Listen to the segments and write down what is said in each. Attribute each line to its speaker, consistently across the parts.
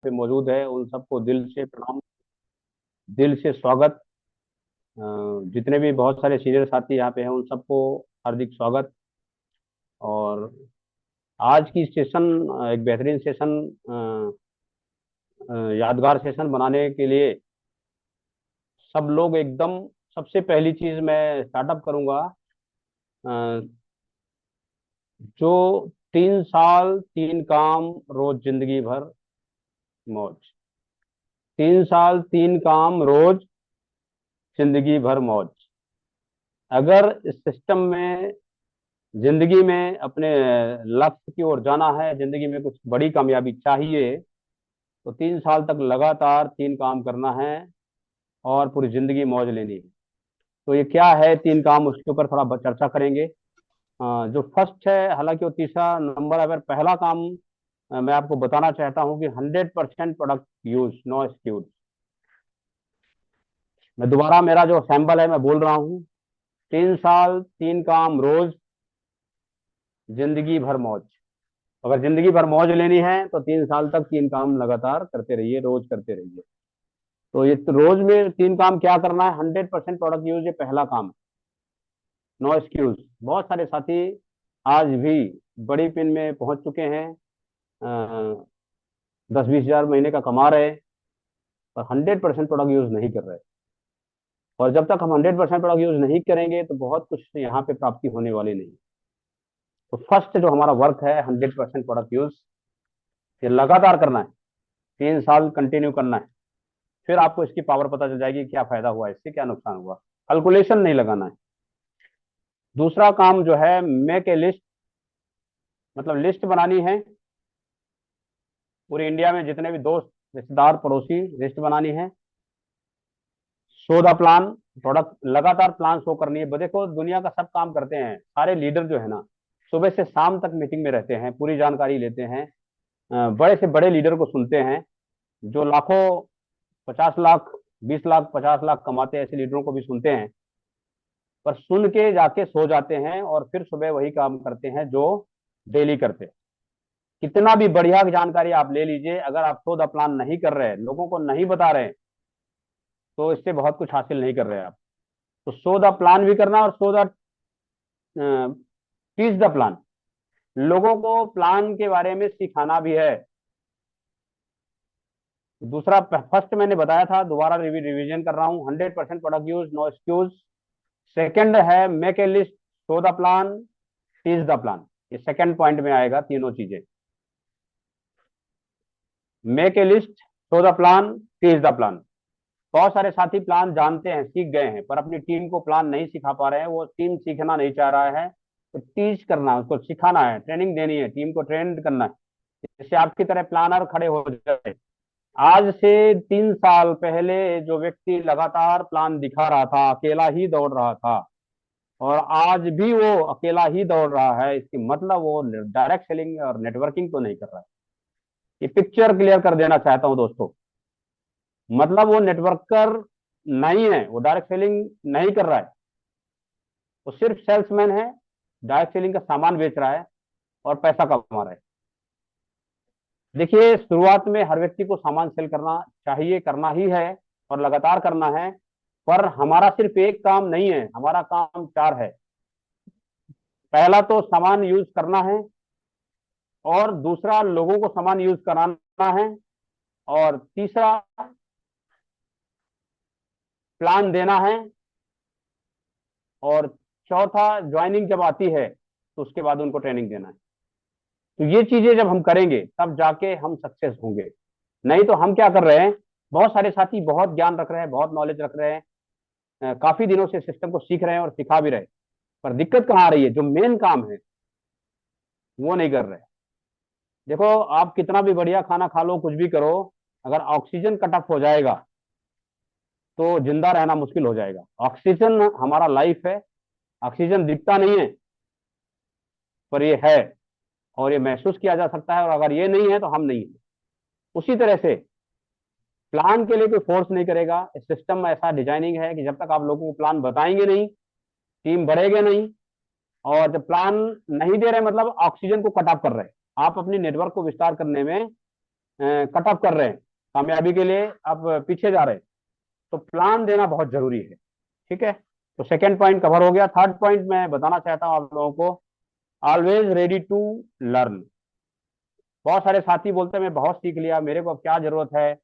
Speaker 1: पे मौजूद है उन सबको दिल से प्रणाम, दिल से स्वागत। अ, जितने भी बहुत सारे सीनियर साथी यहाँ पे हैं उन सबको हार्दिक स्वागत। और आज की सेशन एक बेहतरीन सेशन, यादगार सेशन बनाने के लिए सब लोग एकदम, सबसे पहली चीज मैं स्टार्टअप करूंगा। अ, जो 3 साल 3 काम रोज जिंदगी भर मौज। 3 साल 3 काम रोज जिंदगी भर मौज। अगर इस सिस्टम में जिंदगी में अपने लक्ष्य की ओर जाना है, जिंदगी में कुछ बड़ी कामयाबी चाहिए, तो 3 साल तक लगातार 3 काम करना है और पूरी जिंदगी मौज लेनी है। तो ये क्या है 3 काम, उसके ऊपर थोड़ा चर्चा करेंगे। जो फर्स्ट है, हालांकि वो तीसरा नंबर, अगर पहला काम मैं आपको बताना चाहता हूँ कि 100% प्रोडक्ट यूज, नो एक्सक्यूज। मैं दोबारा, मेरा जो सैंपल है मैं बोल रहा हूँ। 3 साल 3 काम रोज जिंदगी भर मौज। अगर जिंदगी भर मौज लेनी है तो 3 साल तक 3 काम लगातार करते रहिए, रोज करते रहिए। तो ये तो रोज में 3 काम क्या करना है, 100% प्रोडक्ट यूज, ये पहला काम है। No excuse. बहुत सारे साथी आज भी बड़ी पिन में पहुंच चुके हैं, 10-20 हजार महीने का कमा रहे हैं, पर 100% प्रोडक्ट यूज नहीं कर रहे। और जब तक हम 100% प्रोडक्ट यूज नहीं करेंगे तो बहुत कुछ यहाँ पे प्राप्ति होने वाली नहीं। तो फर्स्ट जो हमारा वर्क है, 100% प्रोडक्ट यूज, ये लगातार करना है, 3 साल कंटिन्यू करना है। फिर आपको इसकी पावर पता चल जाएगी, क्या फायदा हुआ इससे, क्या नुकसान हुआ। कैलकुलेशन नहीं लगाना है। दूसरा काम जो है, मेक ए लिस्ट, मतलब लिस्ट बनानी है। पूरे इंडिया में जितने भी दोस्त, रिश्तेदार, पड़ोसी, लिस्ट बनानी है। शो द प्लान, प्रोडक्ट लगातार प्लान शो करनी है। देखो दुनिया का सब काम करते हैं, सारे लीडर जो है ना, सुबह से शाम तक मीटिंग में रहते हैं, पूरी जानकारी लेते हैं। बड़े से बड़े लीडर को सुनते हैं, जो लाखों, 50 लाख, 20 लाख, 50 लाख कमाते हैं, ऐसे लीडरों को भी सुनते हैं। पर सुन के जाके सो जाते हैं और फिर सुबह वही काम करते हैं जो डेली करते हैं। कितना भी बढ़िया जानकारी आप ले लीजिए, अगर आप शो द प्लान नहीं कर रहे, लोगों को नहीं बता रहे, तो इससे बहुत कुछ हासिल नहीं कर रहे आप। तो शो द प्लान भी करना, और show the, teach the plan, लोगों को प्लान के बारे में सिखाना भी है। दूसरा, फर्स्ट मैंने बताया था, दोबारा रिवीजन कर रहा हूँ, 100% product use, no excuse. Second है make a list, show the plan, teach the plan. ये सेकंड पॉइंट में आएगा तीनों चीजें। Make a list, show the plan, teach the plan. बहुत सारे साथी प्लान जानते हैं, सीख गए हैं, पर अपनी टीम को प्लान नहीं सिखा पा रहे हैं। वो टीम सीखना नहीं चाह रहा है, तो टीच करना, उसको सिखाना है, ट्रेनिंग देनी है, टीम को ट्रेन करना है, जिससे आपकी तरह प्लानर खड़े हो जाए। आज से 3 साल पहले जो व्यक्ति लगातार प्लान दिखा रहा था, अकेला ही दौड़ रहा था, और आज भी वो अकेला ही दौड़ रहा है, इसकी मतलब वो डायरेक्ट सेलिंग और नेटवर्किंग तो नहीं कर रहा है। ये पिक्चर क्लियर कर देना चाहता हूं दोस्तों। मतलब वो नेटवर्कर नहीं है, वो डायरेक्ट सेलिंग नहीं कर रहा है, वो सिर्फ सेल्समैन है, डायरेक्ट सेलिंग का सामान बेच रहा है और पैसा कमा रहा है। देखिए, शुरुआत में हर व्यक्ति को सामान सेल करना चाहिए, करना ही है और लगातार करना है। पर हमारा सिर्फ एक काम नहीं है, हमारा काम चार है। पहला तो सामान यूज करना है, और दूसरा लोगों को सामान यूज कराना है, और तीसरा प्लान देना है, और चौथा ज्वाइनिंग जब आती है तो उसके बाद उनको ट्रेनिंग देना है। तो ये चीजें जब हम करेंगे तब जाके हम सक्सेस होंगे। नहीं तो हम क्या कर रहे हैं, बहुत सारे साथी बहुत ज्ञान रख रहे हैं, बहुत नॉलेज रख रहे हैं, काफी दिनों से सिस्टम को सीख रहे हैं और सिखा भी रहे हैं, पर दिक्कत कहाँ आ रही है, जो मेन काम है वो नहीं कर रहे। देखो, आप कितना भी बढ़िया खाना खा लो, कुछ भी करो, अगर ऑक्सीजन कट ऑफ हो जाएगा तो जिंदा रहना मुश्किल हो जाएगा। ऑक्सीजन हमारा लाइफ है। ऑक्सीजन दिखता नहीं है, पर ये है, और ये महसूस किया जा सकता है, और अगर ये नहीं है तो हम नहीं है। उसी तरह से प्लान के लिए कोई फोर्स नहीं करेगा। सिस्टम ऐसा डिजाइनिंग है कि जब तक आप लोगों को प्लान बताएंगे नहीं, टीम बढ़ेगा नहीं। और जब प्लान नहीं दे रहे, मतलब ऑक्सीजन को कट ऑफ कर रहे हैं, आप अपनी नेटवर्क को विस्तार करने में कट ऑफ कर रहे हैं, कामयाबी के लिए आप पीछे जा रहे हैं, तो प्लान देना बहुत जरूरी है। ठीक है, तो सेकंड पॉइंट कवर हो गया। थर्ड पॉइंट मैं बताना चाहता हूं आप लोगों को, ऑलवेज रेडी टू लर्न। बहुत सारे साथी बोलते हैं मैं बहुत सीख लिया, मेरे को अब क्या जरूरत है,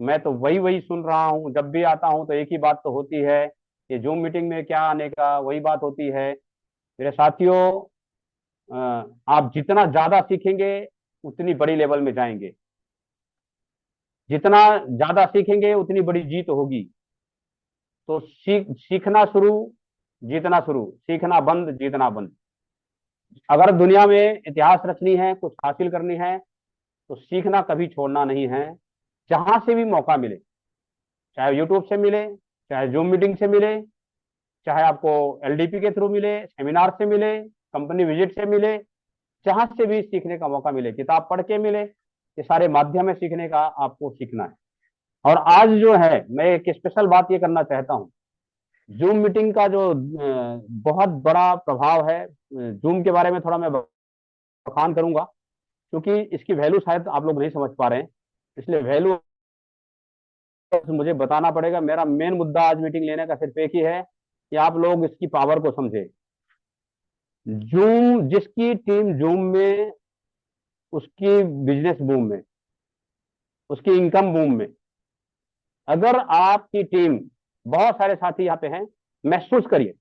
Speaker 1: मैं तो वही वही सुन रहा हूँ, जब भी आता हूँ तो एक ही बात तो होती है, ये जूम मीटिंग में क्या आने का, वही बात होती है। मेरे साथियों, अ, आप जितना ज्यादा सीखेंगे उतनी बड़ी लेवल में जाएंगे, जितना ज्यादा सीखेंगे उतनी बड़ी जीत होगी। तो सीखना शुरू, जीतना शुरू, सीखना बंद, जीतना बंद। अगर दुनिया में इतिहास रचनी है, कुछ हासिल करनी है, तो सीखना कभी छोड़ना नहीं है। जहां से भी मौका मिले, चाहे यूट्यूब से मिले, चाहे जूम मीटिंग से मिले, चाहे आपको एलडीपी के थ्रू मिले, सेमिनार से मिले, कंपनी विजिट से मिले, जहां से भी सीखने का मौका मिले, किताब पढ़ के मिले, ये सारे माध्यम है सीखने का, आपको सीखना है। और आज जो है, मैं एक स्पेशल बात ये करना चाहता हूँ, जूम मीटिंग का जो बहुत बड़ा प्रभाव है, जूम के बारे में थोड़ा मैं बखान करूंगा, क्योंकि इसकी वैल्यू शायद आप लोग नहीं समझ पा रहे हैं, इसलिए वैल्यू मुझे बताना पड़ेगा। मेरा मेन मुद्दा आज मीटिंग लेने का सिर्फ एक ही है कि आप लोग इसकी पावर को समझे। जूम, जिसकी टीम जूम में, उसकी बिजनेस बूम में, उसकी इनकम बूम में। अगर आपकी टीम, बहुत सारे साथी यहाँ पे हैं, महसूस करिए,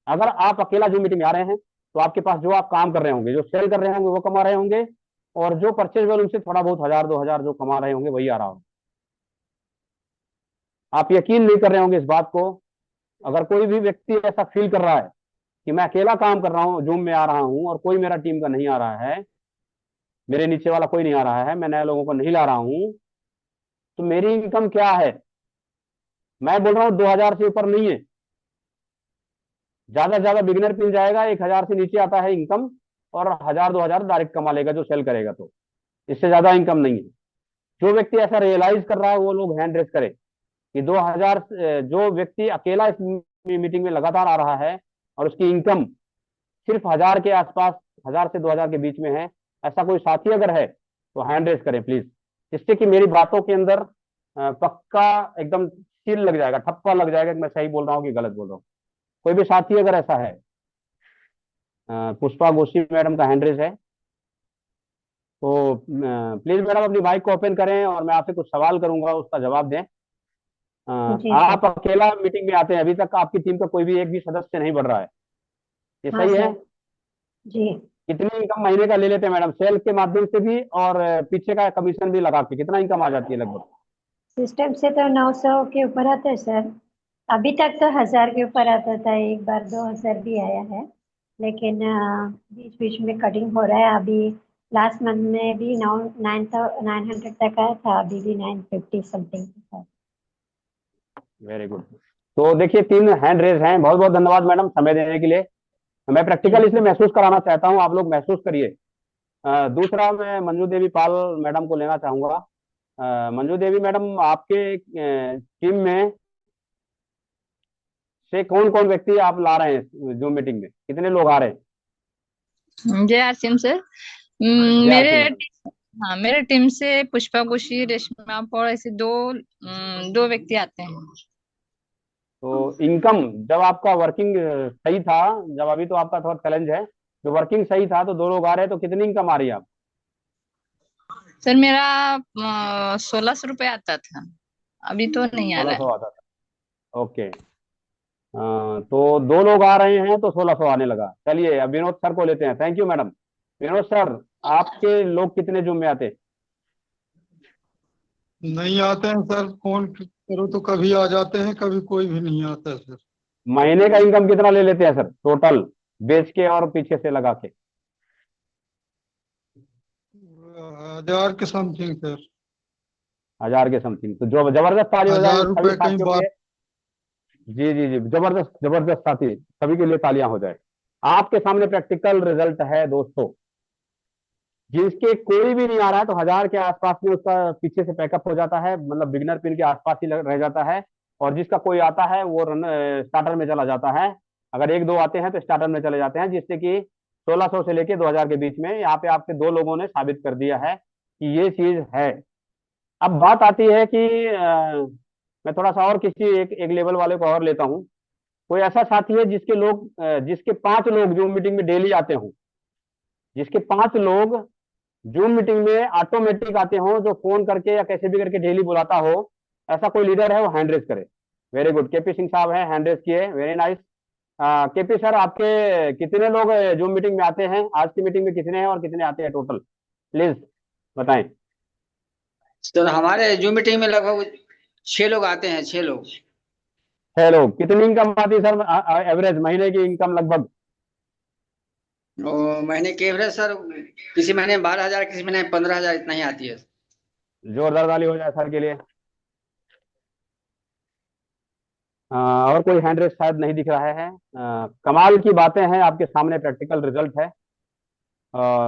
Speaker 1: अगर आप अकेला जूम मीटिंग में आ रहे हैं तो आपके पास जो आप काम कर रहे होंगे, जो सेल कर रहे होंगे वो कमा रहे होंगे, और जो परचेज वॉल्यूम से थोड़ा बहुत 1000 2000 जो कमा रहे होंगे वही आ रहा होगा। आप यकीन नहीं कर रहे होंगे इस बात को। अगर कोई भी व्यक्ति ऐसा फील कर रहा है कि मैं अकेला काम कर रहा हूँ, जूम में आ रहा हूँ और कोई मेरा टीम का नहीं आ रहा है, मेरे नीचे वाला कोई नहीं आ रहा है, मैं नए लोगों को नहीं ला रहा हूँ, तो मेरी इनकम क्या है? मैं बोल रहा हूँ 2000 से ऊपर नहीं है, ज्यादा से ज्यादा बिगिनर पिन जाएगा, 1000 से नीचे आता है इनकम, और 1000 2000 डायरेक्ट कमा लेगा जो सेल करेगा, तो इससे ज्यादा इनकम नहीं है। जो व्यक्ति ऐसा रियलाइज कर रहा है वो लोग हैंड रेस करे कि 2000, जो व्यक्ति अकेला इस मीटिंग में लगातार आ रहा है और उसकी इनकम सिर्फ 1000 के आसपास, 1000 से 2000 के बीच में है, ऐसा कोई साथी अगर है तो हैंड रेस करें प्लीज, जिससे कि मेरी बातों के अंदर पक्का एकदम सील लग जाएगा, ठप्पा लग जाएगा कि मैं सही बोल रहा हूँ कि गलत बोल रहा हूँ। कोई भी साथी अगर ऐसा है, पुष्पा गोशी मैडम का हैंड रेस है, तो प्लीज मैडम अपनी माइक को ओपन करें और मैं आपसे कुछ सवाल करूंगा, उसका जवाब दें।
Speaker 2: जी सर।
Speaker 1: आप अकेला मीटिंग में आते हैं, अभी तक आपकी टीम का कोई भी एक भी सदस्य नहीं बढ़ रहा है, ये
Speaker 2: हाँ
Speaker 1: सही है?
Speaker 2: सर। जी।
Speaker 1: कितनी इनकम महीने का ले लेते हैं मैडम, सेल के माध्यम से भी और पीछे का कमीशन भी लगा के कितना इनकम आ जाती है लगभग?
Speaker 2: सिस्टम से तो 900 के ऊपर आता है सर। अभी तक तो 1000 के ऊपर आता था, एक बार 2000 भी आया है, लेकिन बीच बीच में कटिंग हो रहा है। अभी लास्ट मंथ में भी 900 तक आया था, अभी भी 950 समथिंग था।
Speaker 1: Very good. तो देखिए 3 हैंड रेज हैं, बहुत बहुत धन्यवाद मैडम समय देने के लिए। मैं
Speaker 2: जी
Speaker 1: प्रैक्टिकल इसलिए
Speaker 2: सर।
Speaker 1: महसूस कराना चाहता हूँ, आप लोग महसूस करिए। दूसरा, मैं मंजू देवी पाल मैडम को लेना चाहूंगा। मंजू देवी मैडम, आपके टीम में से कौन कौन व्यक्ति आप ला रहे हैं जूम मीटिंग में, कितने लोग आ रहे हैं?
Speaker 3: जय आरसीएम सर।
Speaker 1: जय
Speaker 3: मेरे
Speaker 1: आरती मैडम।
Speaker 3: हाँ, मेरे टीम से पुष्पा कुशी, रेशमा पौड़, ऐसे दो व्यक्ति आते हैं।
Speaker 1: तो इनकम, जब आपका वर्किंग सही था, जब, अभी तो आपका थोड़ा चैलेंज है, जो वर्किंग सही था तो 2 लोग आ रहे हैं, तो कितनी इनकम आ रही है आप?
Speaker 3: सर मेरा 1600 रुपये आता था, अभी तो नहीं आ रहा
Speaker 1: 1600
Speaker 3: है।
Speaker 1: आता था, ओके। तो 2 लोग आ रहे हैं तो 1600 आने लगा। चलिए अब विनोद सर को लेते हैं। Thank you madam. Vinod sir, आपके लोग कितने जूम में आते हैं?
Speaker 4: नहीं आते हैं सर, फोन करो तो कभी आ जाते हैं, कभी कोई भी नहीं आता है सर।
Speaker 1: महीने का इनकम कितना ले लेते हैं सर टोटल, बेच के और पीछे से लगा के?
Speaker 4: 1000 के समथिंग सर।
Speaker 1: 1000 के समथिंग, तो जो जबरदस्त ताली हो जाए
Speaker 4: 1000 रुपये
Speaker 1: सभी
Speaker 4: कहीं
Speaker 1: साथियों के
Speaker 4: बात।
Speaker 1: लिए। जी जी जी, जबरदस्त जबरदस्त साथी, सभी के लिए तालियां हो जाए। आपके सामने प्रैक्टिकल रिजल्ट है दोस्तों। जिसके कोई भी नहीं आ रहा है तो 1000 के आसपास में उसका पीछे से पैकअप हो जाता है, मतलब बिगिनर पिन के आसपास ही रह जाता है। और जिसका कोई आता है वो रन स्टार्टर में चला जाता है। अगर 1 2 आते हैं तो स्टार्टर में चले जाते हैं, जिससे कि 1600 से लेके 2000 के बीच में। यहाँ पे आपके 2 लोगों ने साबित कर दिया है कि ये चीज है। अब बात आती है कि मैं थोड़ा सा और किसी एक लेवल वाले को और लेता हूँ। कोई ऐसा साथी है जिसके 5 लोग जूम मीटिंग में डेली आते हों, जिसके 5 लोग जूम मीटिंग में ऑटोमेटिक आते हों, जो फोन करके या कैसे भी करके डेली बुलाता हो। ऐसा कोई लीडर है, वो हैंड रेस करे। वेरी गुड, केपी सिंह साहब हैं, हैंड रेस किए, वेरी नाइस। केपी सर, आपके कितने लोग जूम मीटिंग में आते हैं? आज की मीटिंग में कितने हैं और कितने आते हैं टोटल, प्लीज बताएं।
Speaker 5: सर हमारे जूम मीटिंग में लगभग 6 लोग आते हैं, 6 लोग।
Speaker 1: 6 लोग। कितनी इनकम आती है सर एवरेज महीने की इनकम लगभग?
Speaker 5: और महीने के एवरेज सर किसी महीने 12,000, किसी महीने 15,000, इतना ही आती है।
Speaker 1: जोरदार ताली हो जाए सर के लिए। और कोई हैंड रेस शायद नहीं दिख रहा है। कमाल की बातें हैं आपके सामने, प्रैक्टिकल रिजल्ट है।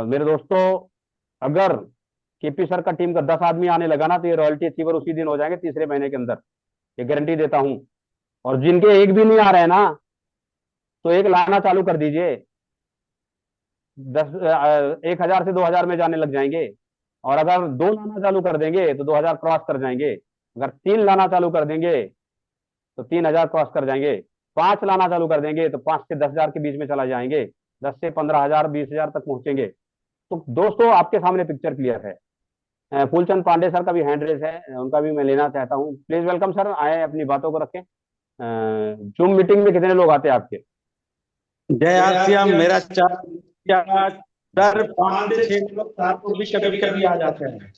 Speaker 1: मेरे दोस्तों, अगर केपी सर का टीम का 10 आदमी आने लगा ना, तो ये रॉयल्टी अचीवर उसी दिन हो जाएंगे, तीसरे महीने के अंदर, ये गारंटी देता हूं। और जिनके एक भी नहीं आ रहे हैं ना, तो एक लाना चालू कर दीजिए। 1,000 से 2,000 में जाने लग जाएंगे। और अगर 2 लाना चालू कर देंगे तो 2,000 क्रॉस कर जाएंगे। अगर 3 लाना चालू कर देंगे तो 3,000 क्रॉस कर जाएंगे। 5 लाना चालू कर देंगे तो 5 से 10,000 के बीच में चला जाएंगे। 10 से 15,000, 20,000 तक पहुंचेंगे। तो दोस्तों, आपके सामने पिक्चर क्लियर है। फूलचंद पांडे सर का भी हैंड रेस है, उनका भी मैं लेना चाहता हूँ। प्लीज वेलकम सर, आए अपनी बातों को रखें। जूम मीटिंग में कितने लोग आते हैं आपके?
Speaker 6: जय आसियाम। मेरा सर 5 से 6 लोग साथ को भी कभी कभी आ जाते हैं।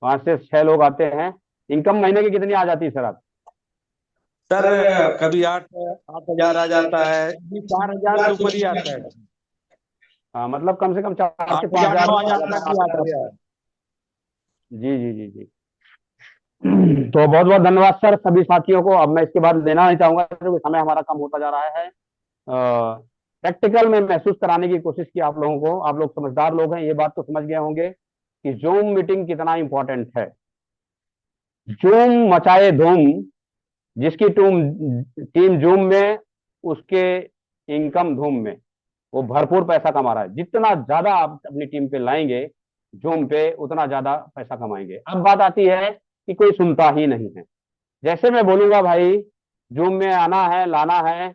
Speaker 1: 5 से 6 लोग आते हैं। इनकम महीने की कितनी आ जाती है सर आप?
Speaker 6: सर कभी 8,000 आ जाता है, 4,000 से ऊपर ही आता है।
Speaker 1: मतलब कम से कम 4 से 5
Speaker 6: 8,000
Speaker 1: हजार
Speaker 6: 9,000 तक ही आता है।
Speaker 1: जी जी जी जी। तो बहुत बहुत धन्यवाद सर सभी साथियों को। अब मैं इसके बाद लेना नहीं चाहूंगा क्योंकि समय हमारा कम होता जा रहा है। प्रैक्टिकल में महसूस कराने की कोशिश की आप लोगों को। आप लोग समझदार लोग हैं, ये बात तो समझ गए होंगे कि जूम मीटिंग कितना इंपॉर्टेंट है। जूम मचाए धूम, जिसकी टीम जूम में, उसके इनकम धूम में। वो भरपूर पैसा कमा रहा है। जितना ज्यादा आप अपनी टीम पे लाएंगे जूम पे, उतना ज्यादा पैसा कमाएंगे। अब बात आती है कि कोई सुनता ही नहीं है। जैसे मैं बोलूंगा भाई जूम में आना है, लाना है,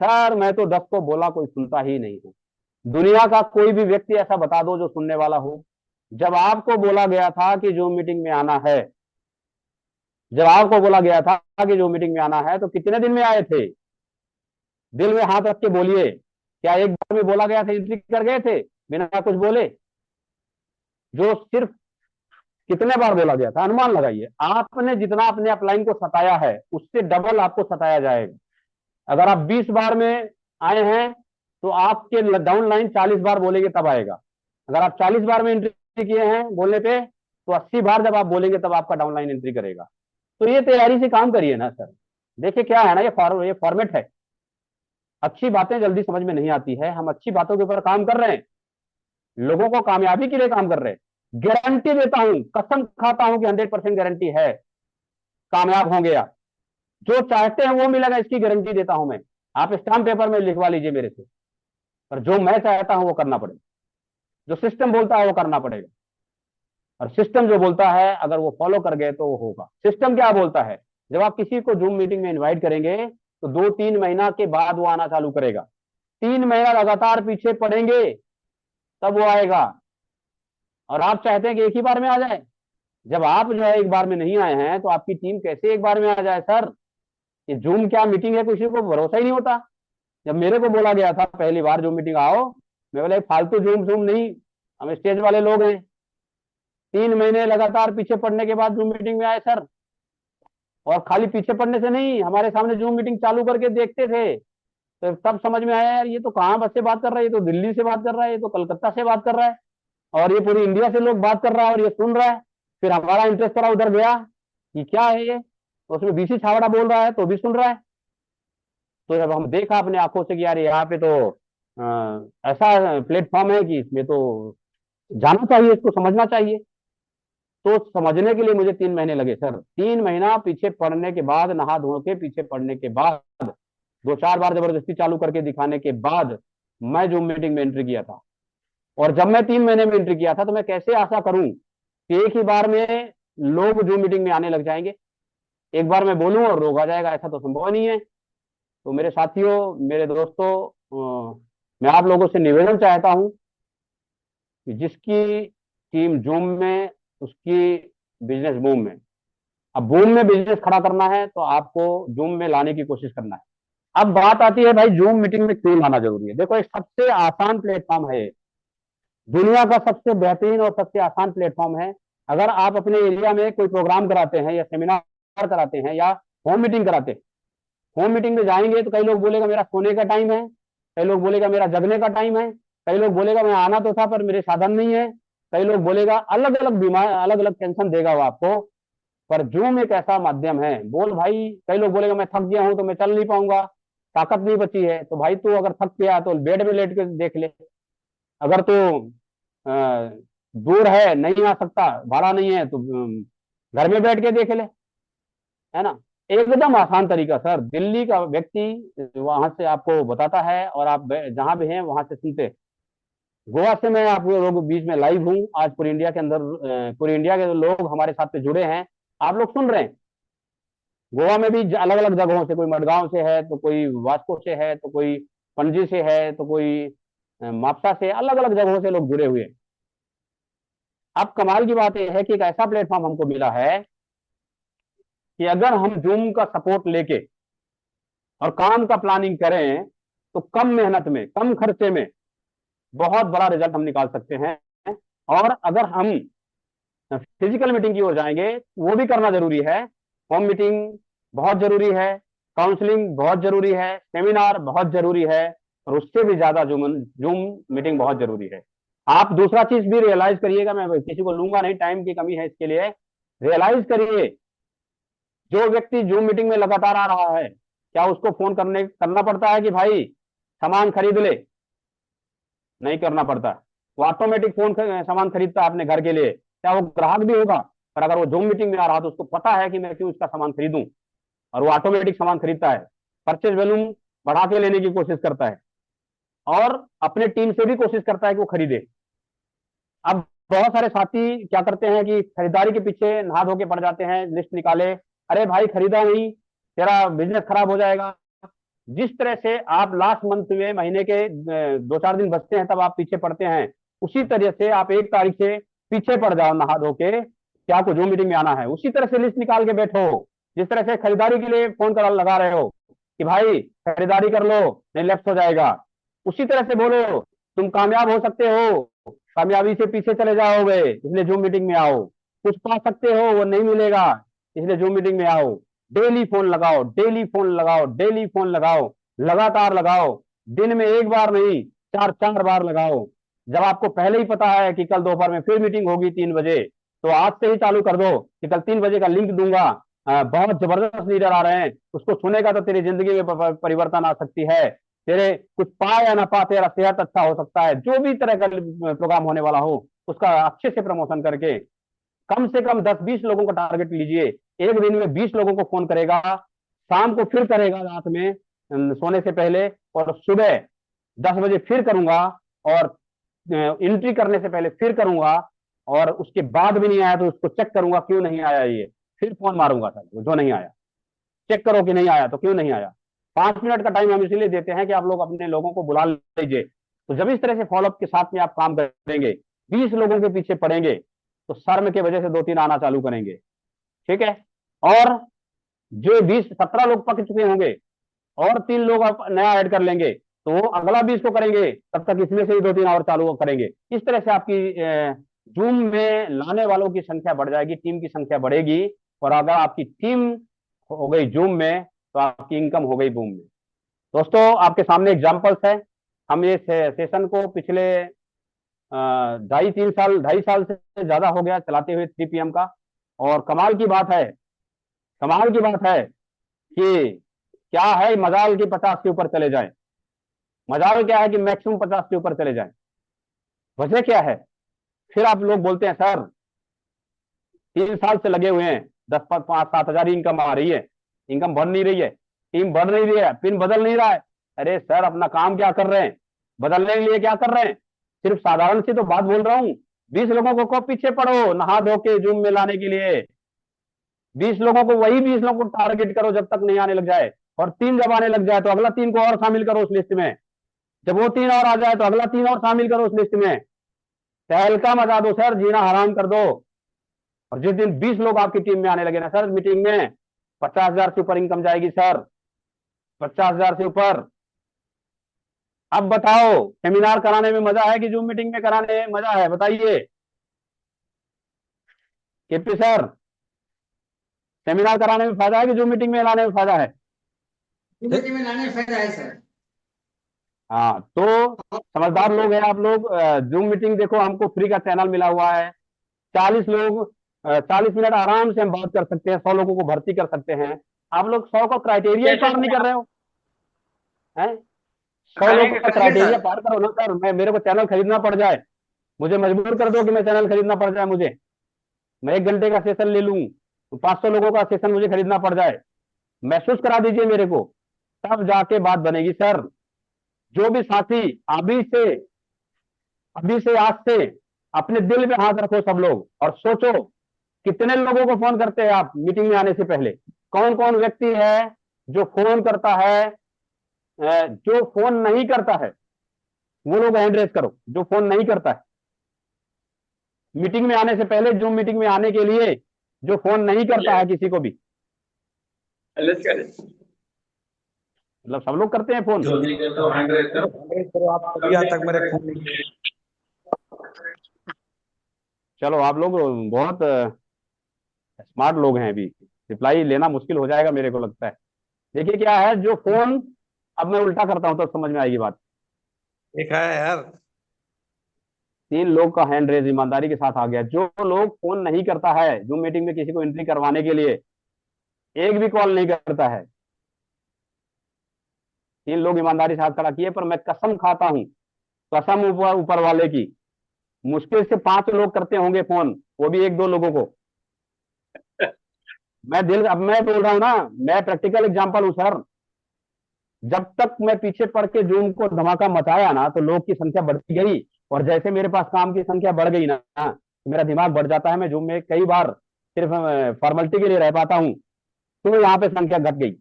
Speaker 1: सर मैं तो 10 को बोला, कोई सुनता ही नहीं है। दुनिया का कोई भी व्यक्ति ऐसा बता दो जो सुनने वाला हो। जब आपको बोला गया था कि जूम मीटिंग में आना है, जब आपको बोला गया था कि जूम मीटिंग में आना है, तो कितने दिन में आए थे? दिल में हाथ रख के बोलिए, क्या एक बार में बोला गया था एंट्री कर गए थे बिना कुछ बोले? जो सिर्फ कितने बार बोला गया था, अनुमान लगाइए। आपने जितना अपने अपलाइन को सताया है, उससे डबल आपको सताया जाएगा। अगर आप 20 बार में आए हैं तो आपके डाउन लाइन 40 बार बोलेंगे तब आएगा। अगर आप 40 बार में एंट्री किए हैं बोलने पे, तो 80 बार जब आप बोलेंगे तब आपका डाउन लाइन एंट्री करेगा। तो ये तैयारी से काम करिए ना सर। देखिए क्या है ना, ये फॉर्मेट है। अच्छी बातें जल्दी समझ में नहीं आती है। हम अच्छी बातों के ऊपर काम कर रहे हैं, लोगों को कामयाबी के लिए काम कर रहे हैं। गारंटी देता हूं, कसम खाता हूं कि 100% गारंटी है, कामयाब होंगे आप। जो चाहते हैं वो मिलेगा, इसकी गारंटी देता हूं मैं। आप स्टाम्प पेपर में लिखवा लीजिए मेरे से। पर जो मैं चाहता हूं वो करना पड़ेगा, जो सिस्टम बोलता है वो करना पड़ेगा। और सिस्टम जो बोलता है अगर वो फॉलो कर गए तो वो होगा। सिस्टम क्या बोलता है? जब आप किसी को जूम मीटिंग में इन्वाइट करेंगे तो 2-3 महीना के बाद वो आना चालू करेगा। 3 महीना लगातार पीछे पड़ेंगे तब वो आएगा। और आप चाहते हैं कि एक ही बार में आ जाए। जब आप जो है एक बार में नहीं आए हैं तो आपकी टीम कैसे एक बार में आ जाए सर? ये जूम क्या मीटिंग है, किसी को भरोसा ही नहीं होता। जब मेरे को बोला गया था पहली बार जूम मीटिंग आओ, मैं बोला फालतू जूम जूम नहीं, हम स्टेज वाले लोग हैं। 3 महीने लगातार पीछे पड़ने के बाद जूम मीटिंग में आए सर। और खाली पीछे पड़ने से नहीं, हमारे सामने जूम मीटिंग चालू करके देखते थे। तो तब समझ में आया यार, ये तो कहाँ बस से बात कर रहा है, ये तो दिल्ली से बात कर रहा है, ये तो कलकत्ता से बात कर रहा है, और ये पूरी इंडिया से लोग बात कर रहा है और ये सुन रहा है। फिर हमारा इंटरेस्ट थोड़ा उधर गया कि क्या है ये, तो उसमें बीसी छावड़ा बोल रहा है तो भी सुन रहा है। तो जब हम देखा अपने आंखों से कि यार यहाँ पे तो ऐसा प्लेटफॉर्म है कि इसमें तो जाना चाहिए, इसको समझना चाहिए। तो समझने के लिए मुझे 3 महीने लगे सर। 3 महीना पीछे पड़ने के बाद, नहा धो के पीछे पड़ने के बाद, 2-4 बार जबरदस्ती चालू करके दिखाने के बाद मैं जूम मीटिंग में एंट्री किया था। और जब मैं 3 महीने में एंट्री किया था तो मैं कैसे आशा करूं कि एक ही बार में लोग जूम मीटिंग में आने लग जाएंगे। एक बार मैं बोलूं और लोग आ जाएगा, ऐसा तो संभव नहीं है। तो मेरे साथियों, मेरे दोस्तों, मैं आप लोगों से निवेदन चाहता हूं कि जिसकी टीम जूम में, उसकी बिजनेस बूम में। अब बूम में बिजनेस खड़ा करना है तो आपको जूम में लाने की कोशिश करना है। अब बात आती है भाई, जूम मीटिंग में क्यों लाना जरूरी है। देखो, एक सबसे आसान प्लेटफॉर्म है ये, दुनिया का सबसे बेहतरीन और सबसे आसान प्लेटफॉर्म है। अगर आप अपने एरिया में कोई प्रोग्राम कराते हैं या सेमिनार कराते हैं या होम मीटिंग कराते हैं, होम मीटिंग में जाएंगे तो कई लोग बोलेगा मेरा सोने का टाइम है, कई लोग बोलेगा मेरा जगने का टाइम है, कई लोग बोलेगा मैं आना तो था पर मेरे साधन नहीं है, कई लोग बोलेगा अलग अलग बीमार, अलग अलग टेंशन देगा वो आपको। पर जूम एक ऐसा माध्यम है, बोल भाई, कई लोग बोलेगा मैं थक गया हूं तो मैं चल नहीं पाऊंगा, ताकत नहीं बची है, तो भाई तू अगर थक गया तो बेड में लेट के देख ले। अगर तू दूर है, नहीं आ सकता, भाड़ा नहीं है, तो घर में बैठ के देख ले, है ना। एकदम आसान तरीका सर, दिल्ली का व्यक्ति वहां से आपको बताता है और आप जहां भी हैं वहां से सुनते। गोवा से मैं आप लोग बीच में लाइव हूँ आज, पूरी इंडिया के अंदर, पूरी इंडिया के लोग हमारे साथ पे जुड़े हैं, आप लोग सुन रहे हैं। गोवा में भी अलग अलग जगहों से, कोई मडगांव से है तो कोई वास्को से है तो कोई पणजी से है तो कोई मापसा से, अलग अलग जगहों से लोग जुड़े हुए हैं। अब कमाल की बात यह है कि एक ऐसा प्लेटफॉर्म हमको मिला है कि अगर हम जूम का सपोर्ट लेके और काम का प्लानिंग करें तो कम मेहनत में, कम खर्चे में बहुत बड़ा रिजल्ट हम निकाल सकते हैं। और अगर हम फिजिकल मीटिंग की ओर जाएंगे, वो भी करना जरूरी है, होम मीटिंग बहुत जरूरी है, काउंसलिंग बहुत जरूरी है, सेमिनार बहुत जरूरी है, और उससे भी ज्यादा जूम जूम मीटिंग बहुत जरूरी है। आप दूसरा चीज भी रियलाइज करिएगा, मैं किसी को लूंगा नहीं, टाइम की कमी है इसके लिए। रियलाइज करिए, जो व्यक्ति जूम मीटिंग में लगातार आ रहा है, क्या उसको फोन करना पड़ता है कि भाई सामान खरीद ले? नहीं करना पड़ता, वो ऑटोमेटिक फोन सामान खरीदता है अपने घर के लिए, क्या वो ग्राहक भी होगा। पर अगर वो जूम मीटिंग में आ रहा तो उसको पता है कि मैं क्यों इसका सामान खरीदूं, और वो ऑटोमेटिक सामान खरीदता है, परचेज वैल्यूम बढ़ा के लेने की कोशिश करता है, और अपने टीम से भी कोशिश करता है कि वो खरीदे। अब बहुत सारे साथी क्या करते हैं कि खरीदारी के पीछे नहा धो के पड़ जाते हैं, लिस्ट निकाले, अरे भाई खरीदा नहीं, तेरा बिजनेस खराब हो जाएगा। जिस तरह से आप लास्ट मंथ में, महीने के 2-4 दिन बचते हैं तब आप पीछे पड़ते हैं, उसी तरह से आप 1 तारीख से पीछे पड़ जाओ नहा धो के, क्या आपको जूम मीटिंग में आना है। उसी तरह से लिस्ट निकाल के बैठो, जिस तरह से खरीदारी के लिए फोन कर लगा रहे हो कि भाई खरीदारी कर लो नहीं लैप्स हो जाएगा, उसी तरह से बोलो तुम कामयाब हो सकते हो, कामयाबी से पीछे चले जाओगे, इसलिए जूम मीटिंग में आओ। कुछ पा सकते हो वो नहीं मिलेगा, इसलिए जूम मीटिंग में आओ। डेली फोन लगाओ, डेली फोन लगाओ, डेली फोन लगाओ, लगातार लगाओ, दिन में 1 बार नहीं 4-4 बार लगाओ। जब आपको पहले ही पता है कि कल दोपहर में फिर मीटिंग होगी 3 बजे, तो आज से ही चालू कर दो कि कल 3 बजे का लिंक दूंगा, बहुत जबरदस्त लीडर आ रहे हैं, उसको सुनेगा तो तेरी जिंदगी में परिवर्तन आ सकती है, तेरे कुछ पा या ना पा, तेरा सेहत अच्छा हो सकता है। जो भी तरह का प्रोग्राम होने वाला हो उसका अच्छे से प्रमोशन करके कम से कम 10-20 लोगों का टारगेट लीजिए। एक दिन में 20 लोगों को फोन करेगा, शाम को फिर करेगा, रात में सोने से पहले, और सुबह 10 बजे फिर करूंगा, और एंट्री करने से पहले फिर करूंगा, और उसके बाद भी नहीं आया तो उसको चेक करूंगा क्यों नहीं आया, ये फिर फोन मारूंगा सर जो नहीं आया, चेक करो कि नहीं आया तो क्यों नहीं आया। 5 मिनट का टाइम हम इसीलिए देते हैं कि आप लोग अपने लोगों को बुला लीजिए। तो जब इस तरह से फॉलोअप के साथ में आप काम करेंगे, 20 लोगों के पीछे पड़ेंगे, तो शर्म के वजह से 2-3 आना चालू करेंगे, ठीक है। और जो 20-17 लोग पक चुके होंगे और 3 लोग आप नया ऐड कर लेंगे, तो वो अगला 20 को करेंगे, तब तक इसमें से ही 2-3 और चालू करेंगे। इस तरह से आपकी जूम में लाने वालों की संख्या बढ़ जाएगी, टीम की संख्या बढ़ेगी, और अगर आपकी टीम हो गई जूम में तो आपकी इनकम हो गई बूम में। दोस्तों, आपके सामने एग्जांपल्स है। हम ये सेशन को पिछले 2.5 से ज्यादा हो गया चलाते हुए 3 PM का, और कमाल की बात है कि क्या है, मजाल की 50 के ऊपर चले जाए। मजाल क्या है कि मैक्सिमम 50 के ऊपर चले जाए। वजह क्या है? फिर आप लोग बोलते हैं सर 3 साल से लगे हुए हैं, 10-5-7 हजार इनकम आ रही है, इनकम बढ़ नहीं रही है, टीम बढ़ नहीं रही है, पिन बदल नहीं रहा है। अरे सर, अपना काम क्या कर रहे हैं, बदलने के लिए क्या कर रहे हैं? सिर्फ साधारण सी तो बात बोल रहा हूं 20 लोगों को कब पीछे पड़ो नहा धो के जूम में लाने के लिए। 20 लोगों को, वही 20 लोगों को टारगेट करो जब तक नहीं आने लग जाए। और 3 जब आने लग जाए तो अगला 3 को और शामिल करो उस लिस्ट में। जब वो 3 और आ जाए तो अगला 3 और शामिल करो उस लिस्ट में। तहलका मचा दो सर, जीना हराम कर दो। और जिस दिन 20 लोग आपकी टीम में आने लगे ना सर मीटिंग में, 50,000 से ऊपर इनकम जाएगी सर, 50,000 से ऊपर। अब बताओ, सेमिनार कराने में मजा है कि जूम मीटिंग में कराने में मजा है? बताइए केपी सर, सेमिनार कराने में फायदा है कि जूम मीटिंग में लाने में फायदा है?
Speaker 5: मीटिंग में लाने में फायदा है सर।
Speaker 1: हाँ, तो समझदार लोग हैं आप लोग। जूम मीटिंग देखो, हमको फ्री का चैनल मिला हुआ है। 40 लोग, 40 मिनट आराम से हम बात कर सकते हैं, 100 लोगों को भर्ती कर सकते हैं। आप लोग 100 का क्राइटेरिया ही पार नहीं कर रहे हो हैं? 100 लोगों का क्राइटेरिया पार करो ना सर। मेरे को चैनल खरीदना पड़ जाए, मुझे मजबूर कर दो कि मैं चैनल खरीदना पड़ जाए मुझे, मैं 1 घंटे का सेशन ले लूं, 500 लोगों का सेशन मुझे खरीदना पड़ जाए, महसूस करा दीजिए मेरे को, तब जाके बात बनेगी सर। जो भी साथी अभी से आज से अपने दिल में हाथ रखो सब लोग, और सोचो कितने लोगों को फोन करते हैं आप मीटिंग में आने से पहले? कौन कौन व्यक्ति है जो फोन करता है? जो फोन नहीं करता है वो लोग हैंड रेज करो, जो फोन नहीं करता है मीटिंग में आने से पहले, जूम मीटिंग में आने के लिए जो फोन नहीं करता है किसी को भी। मतलब सब लोग करते हैं फोन?
Speaker 6: जो नहीं करते तो हैंड रेज करो आप, तभी आज तक मेरे फोन नहीं।
Speaker 1: चलो, आप लोग बहुत स्मार्ट लोग हैं, अभी रिप्लाई लेना मुश्किल हो जाएगा मेरे को लगता है। देखिए क्या है, जो फोन, अब मैं उल्टा करता हूं तो समझ में आएगी बात।
Speaker 6: एक है यार,
Speaker 1: 3 लोग का हैंड रेज ईमानदारी के साथ आ गया। जो लोग फोन नहीं करता है जूम मीटिंग में किसी को एंट्री करवाने के लिए, एक भी कॉल नहीं करता है, 3 लोग ईमानदारी से हाथ खड़ा किए। पर मैं कसम खाता हूं, कसम ऊपर वाले की, मुश्किल से 5 लोग करते होंगे फोन, वो भी 1-2 लोगों को। अब मैं बोल रहा हूं ना, मैं प्रैक्टिकल एग्जांपल हूं सर। जब तक मैं पीछे पड़ के जूम को धमाका मचाया ना, तो लोग की संख्या बढ़ती गई, और जैसे मेरे पास काम की संख्या बढ़ गई ना, तो मेरा दिमाग बढ़ जाता है। मैं जूम में कई बार सिर्फ फॉर्मेलिटी के लिए रह पाता हूँ, तो यहाँ पे संख्या घट गई,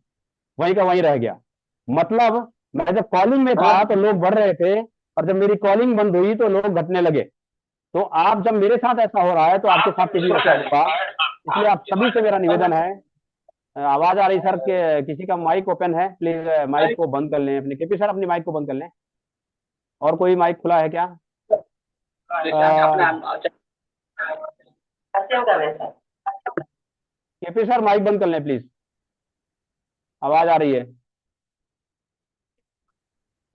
Speaker 1: वहीं का वहीं रह गया। मतलब मैं जब कॉलिंग में था तो लोग बढ़ रहे थे, और जब मेरी कॉलिंग बंद हुई तो लोग घटने लगे। तो आप, जब मेरे साथ ऐसा हो रहा है तो आपके साथ भी ऐसा होगा। इसलिए आप सभी से मेरा निवेदन है, आवाज आ रही सर के किसी का माइक ओपन है, प्लीज माइक को बंद कर लें अपने। केपी सर अपनी माइक को बंद कर लें। और कोई माइक खुला है क्या? केपी सर माइक बंद कर लें प्लीज, आवाज आ रही है।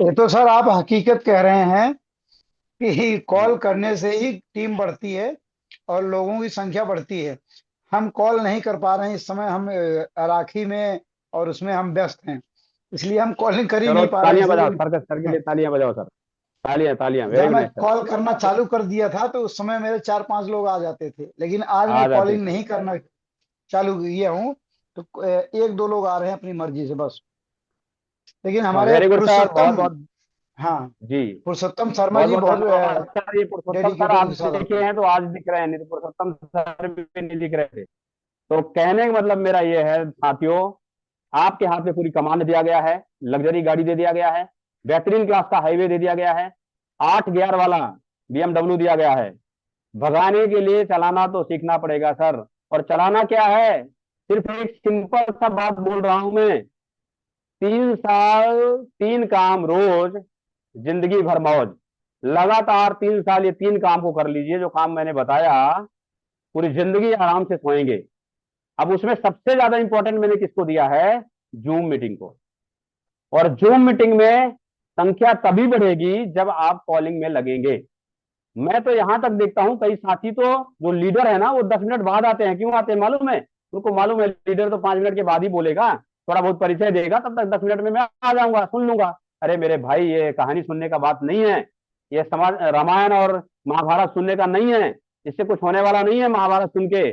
Speaker 4: ये तो सर आप हकीकत कह रहे हैं कि कॉल करने से ही टीम बढ़ती है और लोगों की संख्या बढ़ती है। हम कॉल नहीं कर पा रहे हैं इस समय, हम राखी में और उसमें हम व्यस्त हैं, इसलिए हम कॉलिंग कर ही
Speaker 1: चलो
Speaker 4: नहीं पा रहे
Speaker 1: तालियां
Speaker 4: हैं।
Speaker 1: बजाओ सर के लिए, तालियां बजाओ सर, तालियां तालियां, वेरी
Speaker 4: जब मैं
Speaker 1: नाइस सर।
Speaker 4: कॉल करना चालू कर दिया था तो उस समय मेरे 4-5 लोग आ जाते थे, लेकिन आज
Speaker 1: आ
Speaker 4: मैं
Speaker 1: जाते
Speaker 4: कॉलिंग
Speaker 1: थे।
Speaker 4: नहीं करना चालू किया हूँ तो 1-2 लोग आ रहे हैं अपनी मर्जी से बस। लेकिन हमारे
Speaker 1: वेरी गुड सर, बहुत
Speaker 4: पुरुषोत्तम,
Speaker 1: बहुत
Speaker 4: हाँ,
Speaker 1: जी,
Speaker 4: पुरुषोत्तम शर्मा
Speaker 1: बहुत
Speaker 4: जी
Speaker 1: बहुत
Speaker 4: बहुत
Speaker 1: धन्यवाद सर। ये पुरुषोत्तम सर
Speaker 4: डेडिकेटेड
Speaker 1: आप
Speaker 4: के साथ आते
Speaker 1: देखे
Speaker 4: हैं।
Speaker 1: हैं तो आज दिख रहे हैं, नहीं तो पुरुषोत्तम सर भी नहीं दिख रहे थे। तो कहने का मतलब मेरा ये है साथियों, आपके हाथ में पूरी कमांड दिया गया है, लग्जरी गाड़ी दे दिया गया है, बेहतरीन क्लास का हाईवे दे दिया गया है, 8 गियर वाला BMW दिया गया है। भगाने के लिए चलाना तो सीखना पड़ेगा सर। और चलाना क्या है, सिर्फ एक सिंपल सा बात बोल रहा हूं मैं, 3 साल 3 काम रोज, जिंदगी भर मौज। लगातार 3 साल ये 3 काम को कर लीजिए, जो काम मैंने बताया, पूरी जिंदगी आराम से सोएंगे। अब उसमें सबसे ज्यादा इंपॉर्टेंट मैंने किसको दिया है? जूम मीटिंग को। और जूम मीटिंग में संख्या तभी बढ़ेगी जब आप कॉलिंग में लगेंगे। मैं तो यहां तक देखता हूं, कई साथी तो जो लीडर है ना, वो 10 मिनट बाद आते हैं। क्यों आते हैं मालूम है? उनको मालूम है लीडर तो 5 मिनट के बाद ही बोलेगा, थोड़ा बहुत परिचय देगा, तब तक 10 मिनट में मैं आ जाऊंगा, सुन लूंगा। अरे मेरे भाई, ये कहानी सुनने का बात नहीं है, ये समाज रामायण और महाभारत सुनने का नहीं है, इससे कुछ होने वाला नहीं है महाभारत सुन के।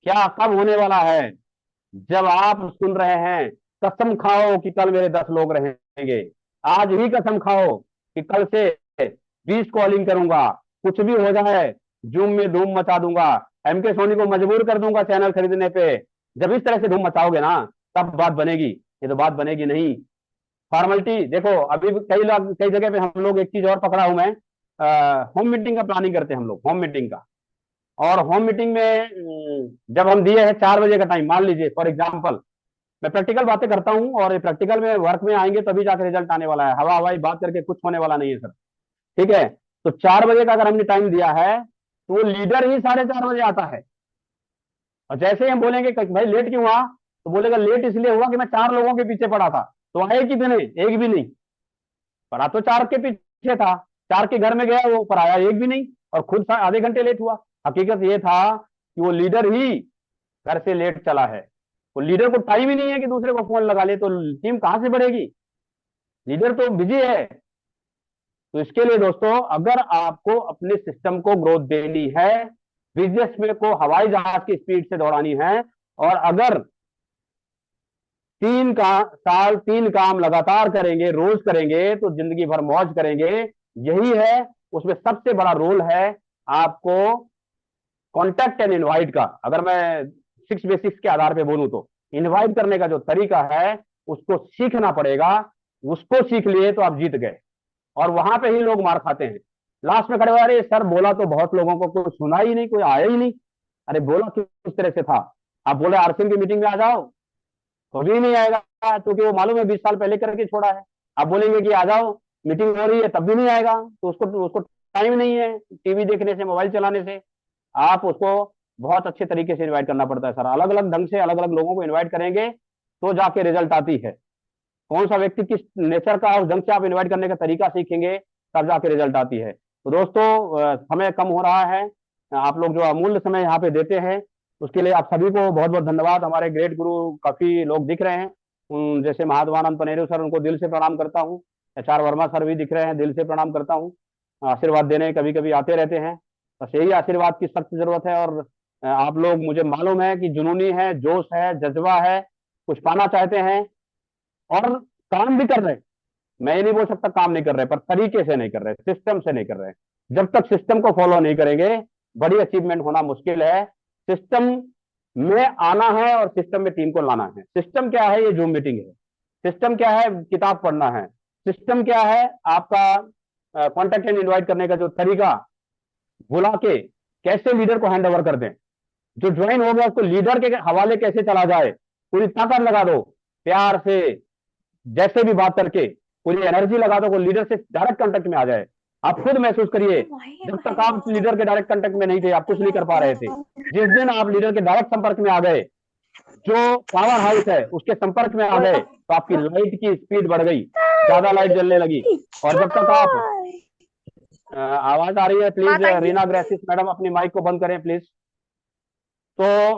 Speaker 1: क्या कब होने वाला है? जब आप सुन रहे हैं, कसम खाओ कि कल मेरे 10 लोग रहेंगे। आज ही कसम खाओ कि कल से 20 कॉलिंग करूंगा, कुछ भी हो जाए, जूम में धूम मचा दूंगा, एमके सोनी को मजबूर कर दूंगा चैनल खरीदने पे। जब इस तरह से धूम मचाओगे ना, तब बात बनेगी, ये तो बात बनेगी नहीं। फॉर्मेलिटी देखो, अभी भी कई जगह पे हम लोग एक चीज और पकड़ा हूं मैं, होम मीटिंग का प्लानिंग करते हैं हम लोग, होम मीटिंग का। और होम मीटिंग में जब हम दिए हैं 4 बजे का टाइम, मान लीजिए फॉर एग्जाम्पल, मैं प्रैक्टिकल बातें करता हूं और प्रैक्टिकल में वर्क में आएंगे तभी जाकर रिजल्ट आने वाला है, हवा हवाई बात करके कुछ होने वाला नहीं है सर। ठीक है, तो 4 बजे का अगर हमने टाइम दिया है, तो वो लीडर ही 4:30 बजे आता है। और जैसे ही हम बोलेंगे कि भाई लेट क्यों हुआ, तो बोलेगा लेट इसलिए हुआ कि मैं 4 लोगों के पीछे पड़ा था। तो आए कितने? एक भी नहीं। पड़ा तो 4 के पीछे था, 4 के घर में गया वो, पर आया एक भी नहीं, और खुद आधे घंटे लेट हुआ। हकीकत ये था कि वो लीडर ही घर से लेट चला है। वो लीडर को टाइम ही नहीं है कि दूसरे को फोन लगा ले, तो टीम कहां से बढ़ेगी? लीडर तो बिजी है। तो इसके लिए दोस्तों, अगर आपको अपने सिस्टम को ग्रोथ देनी है, बिजनेस में को हवाई जहाज की स्पीड से दौड़ानी है, और अगर 3 काम लगातार करेंगे, रोज करेंगे, तो जिंदगी भर मौज करेंगे। यही है, उसमें सबसे बड़ा रोल है आपको कॉन्टैक्ट एंड इनवाइट का। अगर मैं 6 बेसिक्स के आधार पे बोलूं, तो इनवाइट करने का जो तरीका है उसको सीखना पड़ेगा। उसको सीख लिए तो आप जीत गए, और वहां पे ही लोग मार खाते हैं। लास्ट में खड़े हुए, अरे सर बोला तो बहुत लोगों को, कोई सुना ही नहीं, कोई आया ही नहीं। अरे बोला किस तरह से था? आप बोले आरसीएम की मीटिंग में आ जाओ, कभी नहीं आएगा, क्योंकि वो मालूम है 20 साल पहले करके छोड़ा है। आप बोलेंगे कि आ जाओ, मीटिंग हो रही है, तब भी नहीं आएगा, तो उसको उसको टाइम नहीं है टीवी देखने से, मोबाइल चलाने से। आप उसको बहुत अच्छे तरीके से इन्वाइट करना पड़ता है सर, अलग अलग ढंग से अलग अलग लोगों को इन्वाइट करेंगे तो जाके रिजल्ट आती है। कौन सा व्यक्ति किस नेचर का, उस ढंग से आप इन्वाइट करने का तरीका सीखेंगे, तब जाके रिजल्ट आती है। तो दोस्तों, समय कम हो रहा है, आप लोग जो अमूल्य समय यहाँ पे देते हैं, उसके लिए आप सभी को बहुत बहुत धन्यवाद। हमारे ग्रेट गुरु काफी लोग दिख रहे हैं, जैसे महादेवानंद पनेरू सर, उनको दिल से प्रणाम करता हूँ। HR वर्मा सर भी दिख रहे हैं, दिल से प्रणाम करता हूँ। आशीर्वाद देने कभी कभी आते रहते हैं, बस यही आशीर्वाद की सख्त जरूरत है। और आप लोग, मुझे मालूम है कि जुनूनी है, जोश है, जज्बा है, कुछ पाना चाहते हैं, और काम भी कर रहे हैं। मैं ये नहीं बोल सकता काम नहीं कर रहे, पर तरीके से नहीं कर रहे, सिस्टम से नहीं कर रहे। जब तक सिस्टम को फॉलो नहीं करेंगे, बड़ी अचीवमेंट होना मुश्किल है। सिस्टम में आना है और सिस्टम में टीम को लाना है। सिस्टम क्या है? ये जूम मीटिंग है। सिस्टम क्या है? किताब पढ़ना है। सिस्टम क्या है? आपका कॉन्टेक्ट एंड इनवाइट करने का जो तरीका, बुला के कैसे लीडर को हैंड ओवर कर दें, जो ज्वाइन हो गया उसको लीडर के हवाले कैसे चला जाए, पूरी ताकत लगा दो, प्यार से जैसे भी बात करके पूरी एनर्जी लगा दो, वो लीडर से डायरेक्ट कांटेक्ट में आ जाए। आप खुद महसूस करिए, जब तक आप लीडर के डायरेक्ट कांटेक्ट में नहीं थे, आप कुछ नहीं कर पा रहे थे। जिस दिन आप लीडर के डायरेक्ट संपर्क में आ गए, जो पावर हाउस है उसके संपर्क में आ गए, तो आपकी लाइट की स्पीड बढ़ गई, ज्यादा लाइट जलने लगी। और जब तक आप आवाज आ रही है प्लीज, रीना ग्रेसिस मैडम अपनी माइक को बंद करें प्लीज। तो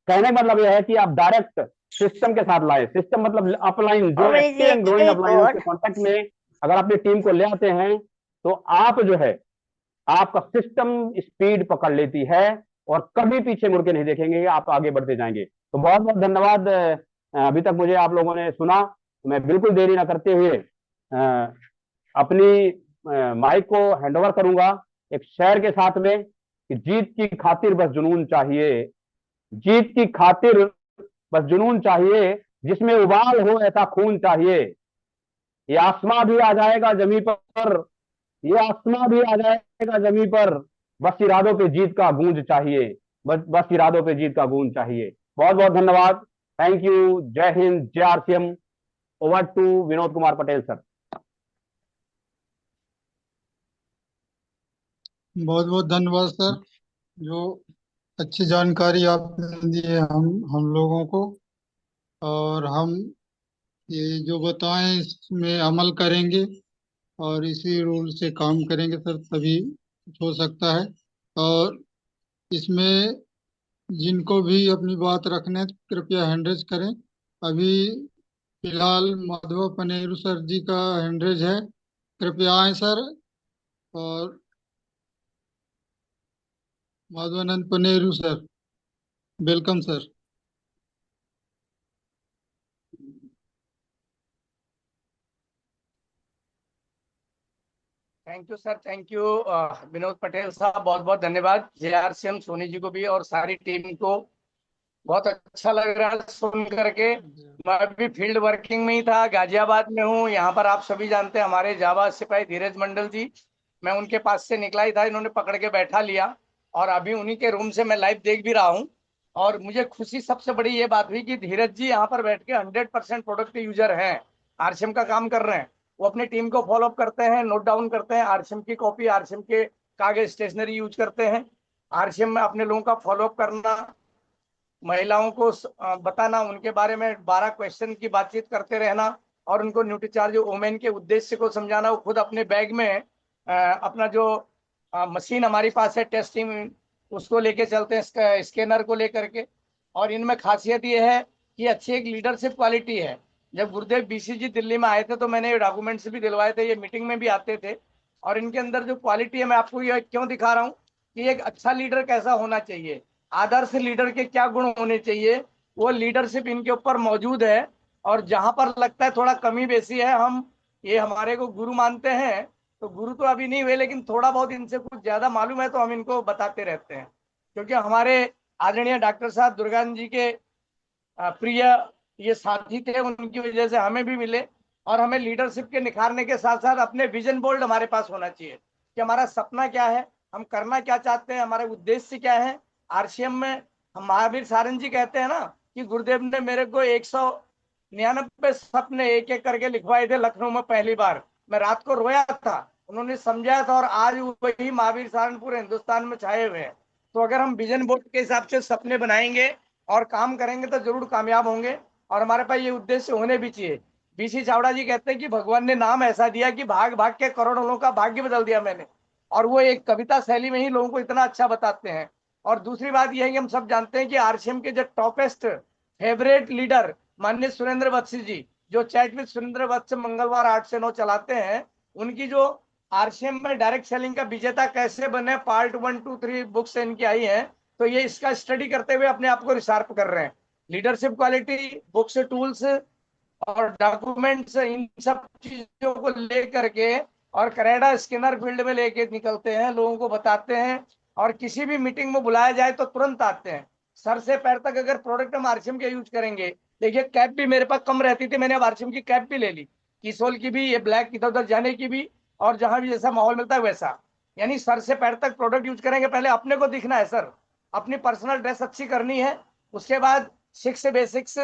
Speaker 1: कहने का मतलब यह है कि आप डायरेक्ट सिस्टम के साथ लाए। सिस्टम मतलब अपलाइन, जो एक्टिव एंड ग्रोइंग अपलाइन उसके कॉन्टेक्ट में अगर अपनी टीम को ले आते हैं, तो आप जो है, आपका सिस्टम स्पीड पकड़ लेती है, और कभी पीछे मुड़ के नहीं देखेंगे, आप आगे बढ़ते जाएंगे। तो बहुत बहुत धन्यवाद। अभी तक मुझे आप लोगों ने सुना, तो मैं बिल्कुल देरी ना करते हुए अपनी माइक को हैंडओवर करूंगा एक शेर के साथ में, कि जीत की खातिर बस जुनून चाहिए, जीत की खातिर बस जुनून चाहिए, जिसमें उबाल हो ऐसा खून चाहिए। ये आसमां भी आ जाएगा जमी पर, ये आसमां भी आ जाएगा जमी पर, बस इरादों पे जीत का गूंज चाहिए, बस इरादों पे जीत का गूंज चाहिए। बहुत बहुत धन्यवाद। Thank you. जय हिंद, जय RCM। Over to Vinod Kumar Patel sir.
Speaker 7: बहुत बहुत धन्यवाद सर, जो अच्छी जानकारी आपने दी है हम लोगों को, और हम ये जो बताएं इसमें अमल करेंगे और इसी रूल से काम करेंगे सर, तभी कुछ हो सकता है। और इसमें जिनको भी अपनी बात रखना है, कृपया हैंडरेज करें। अभी फिलहाल माधव पनेरू सर जी का हैंडरेज है, कृपया आए सर। और Madhavanand Paneru sir, welcome sir.
Speaker 8: Thank you sir, thank you Vinod Patel साहब, बहुत बहुत धन्यवाद। JRCM सोनी जी को भी और सारी टीम को बहुत अच्छा लग रहा है सुन करके। मैं भी फील्ड वर्किंग में ही था, गाजियाबाद में हूँ। यहाँ पर आप सभी जानते हैं हमारे जावा सिपाही धीरज मंडल जी, मैं उनके पास से निकला ही था, इन्होंने पकड़ के बैठा लिया और अभी उन्हीं के रूम से मैं लाइव देख भी रहा हूँ। और मुझे खुशी सबसे बड़ी ये बात हुई कि धीरज जी यहाँ पर बैठ के 100% प्रोडक्ट यूजर हैं, RCM का काम कर रहे हैं। वो अपनी टीम को फॉलो अप करते हैं, नोट डाउन करते हैं, RCM की कॉपी, RCM के कागज स्टेशनरी यूज करते हैं। RCM में अपने लोगों का फॉलो अप करना, महिलाओं को बताना, उनके बारे में 12 क्वेश्चन की बातचीत करते रहना और उनको न्यूट्रीचार्ज वुमेन के उद्देश्य को समझाना। वो खुद अपने बैग में अपना जो मशीन हमारी पास है टेस्टिंग, उसको लेके चलते हैं, स्कैनर को लेकर के। और इनमें खासियत ये है कि अच्छी एक लीडरशिप क्वालिटी है। जब गुरुदेव BC जी दिल्ली में आए थे तो मैंने डॉक्यूमेंट्स भी दिलवाए थे, ये मीटिंग में भी आते थे। और इनके अंदर जो क्वालिटी है, मैं आपको ये क्यों दिखा रहा हूँ कि एक अच्छा लीडर कैसा होना चाहिए, आदर्श लीडर के क्या गुण होने चाहिए, वो लीडरशिप इनके ऊपर मौजूद है। और जहां पर लगता है थोड़ा कमी बेसी है, हम ये हमारे को गुरु मानते हैं, तो गुरु तो अभी नहीं हुए लेकिन थोड़ा बहुत इनसे कुछ ज्यादा मालूम है तो हम इनको बताते रहते हैं। क्योंकि हमारे आदरणीय डॉक्टर साहब दुर्गान जी के प्रिय ये साथी थे, उनकी वजह से हमें भी मिले। और हमें लीडरशिप के निखारने के साथ साथ अपने विजन बोर्ड हमारे पास होना चाहिए कि हमारा सपना क्या है, हम करना क्या चाहते हैं, हमारे उद्देश्य क्या है। RCM में हम महावीर सारन जी कहते हैं ना कि गुरुदेव ने मेरे को 199 सपने एक एक करके लिखवाए थे लखनऊ में पहली बार। मैं रात को रोया था, उन्होंने समझाया था और आज वही महावीर सारन पूरे हिंदुस्तान में छाए हुए हैं। तो अगर हम विजन बोर्ड के हिसाब से सपने बनाएंगे और काम करेंगे तो जरूर कामयाब होंगे। और हमारे पास ये उद्देश्य होने भी चाहिए। BC चावड़ा जी कहते हैं कि भगवान ने नाम ऐसा दिया कि भाग भाग के करोड़ों लोगों का भाग्य बदल दिया मैंने। और वो एक कविता शैली में ही लोगों को इतना अच्छा बताते हैं। और दूसरी बात यह है कि हम सब जानते हैं कि RCM के जो टॉपेस्ट फेवरेट लीडर माननीय सुरेंद्र वत्स जी, जो चैट विद सुरेंद्र वत्स मंगलवार 8 से 9 चलाते हैं, उनकी जो RCM में डायरेक्ट सेलिंग का विजेता कैसे बने पार्ट 1, 2, 3 बुक्स इनकी आई हैं। तो ये इसका स्टडी करते हुए अपने आप को रिशार्प कर रहे हैं। लीडरशिप क्वालिटी, बुक्स, टूल्स और डॉक्यूमेंट्स, इन सब चीजों को लेकर के और करेडा स्कैनर फील्ड में लेके निकलते हैं, लोगों को बताते हैं। और किसी भी मीटिंग में बुलाया जाए तो तुरंत आते हैं। सर से पैर तक अगर प्रोडक्ट हम RCM के यूज करेंगे, देखिए कैप भी मेरे पास कम रहती थी, मैंने अब RCM की कैप भी ले ली, किसोल की भी, ये ब्लैक इधर उधर जाने की भी, और जहां भी जैसा माहौल मिलता है वैसा। यानी सर से पैर तक प्रोडक्ट यूज करेंगे, पहले अपने को दिखना है सर, अपनी पर्सनल ड्रेस अच्छी करनी है। उसके बाद 6 बेसिक्स,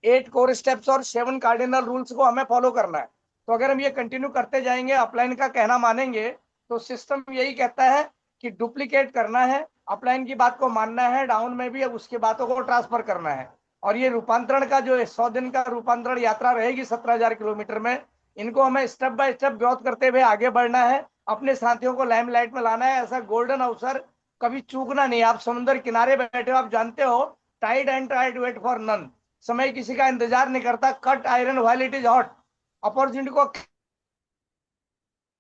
Speaker 8: 8 कोर स्टेप्स और 7 कार्डिनल रूल्स को हमें फॉलो करना है। तो अगर हम ये कंटिन्यू करते जाएंगे, अपलाइन का कहना मानेंगे, तो सिस्टम यही कहता है कि डुप्लीकेट करना है, अपलाइन की बात को मानना है, डाउन में भी उसकी बातों को ट्रांसफर करना है। और ये रूपांतरण का जो 100 दिन का रूपांतरण यात्रा रहेगी 17,000 किलोमीटर में, इनको हमें स्टेप बाय स्टेप ग्रोथ करते हुए आगे बढ़ना है, अपने साथियों को लाइमलाइट में लाना है। ऐसा गोल्डन अवसर कभी चूकना नहीं। आप समुद्र किनारे बैठे हो, आप जानते हो tide and tide wait for none, समय किसी का इंतजार नहीं करता, cut iron while it is hot. Opportunity को